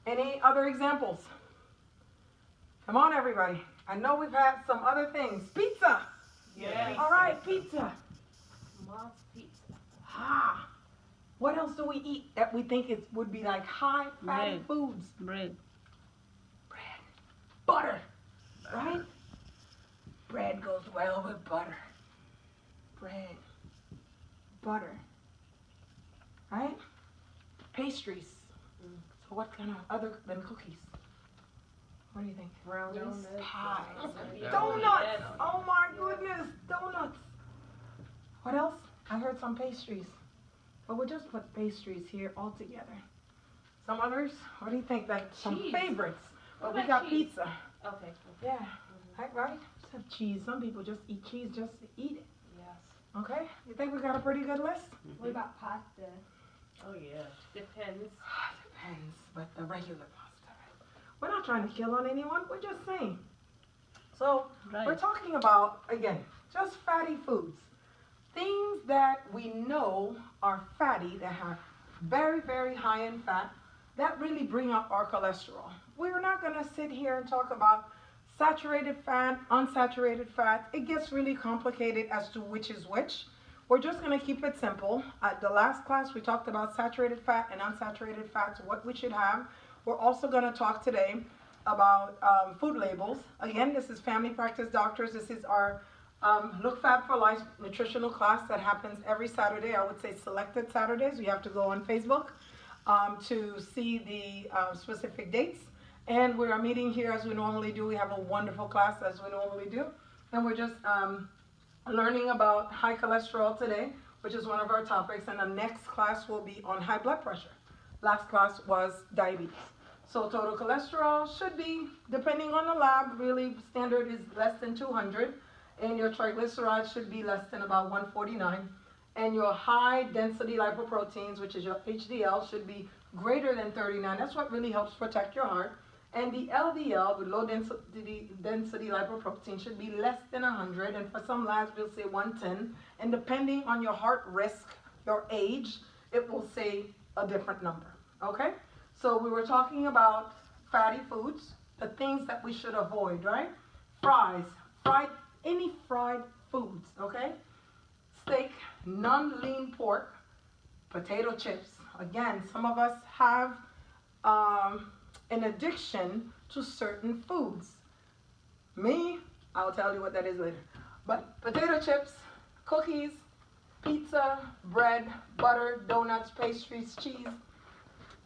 Any other examples? Come on, everybody. I know we've had some other things. Pizza. Yes. All right, pizza. Mom's pizza. Ah. What else do we eat that we think it would be like high fatty Bread. foods? Bread. Bread. Butter. Right? Bread goes well with butter. Bread. Butter. Right? Pastries. So what kind of other than cookies? What do you think? Brownies. Pie. Yeah. Donuts. Oh my goodness. Donuts. What else? I heard some pastries. But we'll just put pastries here all together. Some others? What do you think? Like some Cheese. favorites. But What we about got cheese? pizza. Okay. Yeah. Right? Just have cheese. Some people just eat cheese just to eat it. Yes. Okay? You think we got a pretty good list? What about pasta? Oh yeah. Depends. Depends. But the regular pasta. We're not trying to kill on anyone. We're just saying. So Right. we're talking about, again, just fatty foods. Things that we know are fatty, that have very, very high in fat, that really bring up our cholesterol. We're not going to sit here and talk about saturated fat, unsaturated fat. It gets really complicated as to which is which. We're just going to keep it simple. At the last class, we talked about saturated fat and unsaturated fats, what we should have. We're also going to talk today about food labels. Again, this is Family Practice Doctors. This is our Look Fat for Life nutritional class that happens every Saturday. I would say selected Saturdays. You have to go on Facebook to see the specific dates. And we are meeting here as we normally do. We have a wonderful class as we normally do. And we're just learning about high cholesterol today, which is one of our topics. And the next class will be on high blood pressure. Last class was diabetes. So total cholesterol should be, depending on the lab, really standard is less than 200. And your triglycerides should be less than about 149. And your high density lipoproteins, which is your HDL, should be greater than 39. That's what really helps protect your heart. And the LDL, with low density lipoprotein, should be less than 100. And for some labs, we'll say 110. And depending on your heart risk, your age, it will say a different number. Okay? So we were talking about fatty foods, the things that we should avoid, right? Any fried foods, okay? Steak, non-lean pork, potato chips. Again, some of us have an addiction to certain foods. Me, I'll tell you what that is later. But potato chips, cookies, pizza, bread, butter, donuts, pastries, cheese.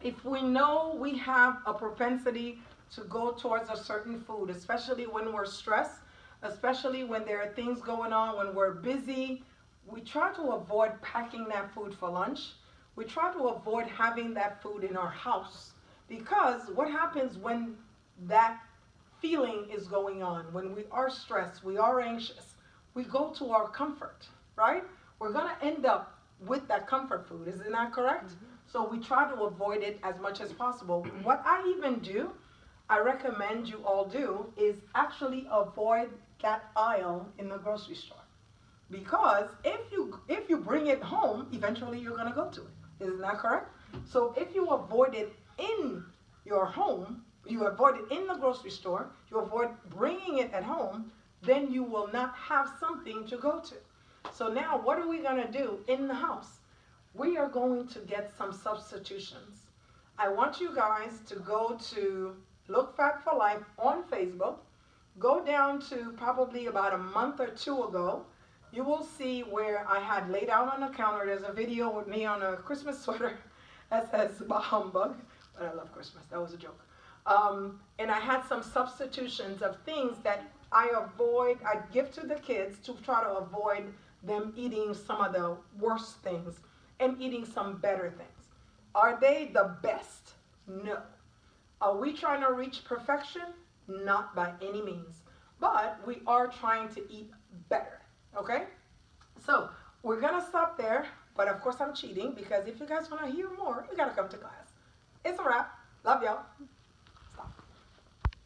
If we know we have a propensity to go towards a certain food, especially when we're stressed, especially when there are things going on, when we're busy, we try to avoid packing that food for lunch. We try to avoid having that food in our house, because what happens when that feeling is going on, when we are stressed, we are anxious, we go to our comfort, right? We're going to end up with that comfort food. Isn't that correct? Mm-hmm. So we try to avoid it as much as possible. What I even do, I recommend you all do, is actually avoid that aisle in the grocery store. Because if you bring it home, eventually you're going to go to it. Isn't that correct? So if you avoid it in your home, you avoid it in the grocery store, you avoid bringing it at home, then you will not have something to go to. So now what are we going to do in the house? We are going to get some substitutions. I want you guys to go to Look Fat for Life on Facebook. Go down to probably about a month or two ago. You will see where I had laid out on the counter. There's a video with me on a Christmas sweater that says bah humbug. But I love Christmas. That was a joke. And I had some substitutions of things that I give to the kids to try to avoid them eating some of the worst things and eating some better things. Are they the best? No. Are we trying to reach perfection? Not by any means. But we are trying to eat better. Okay? So we're going to stop there. But of course I'm cheating, because if you guys want to hear more, you got to come to class. It's a wrap. Love y'all.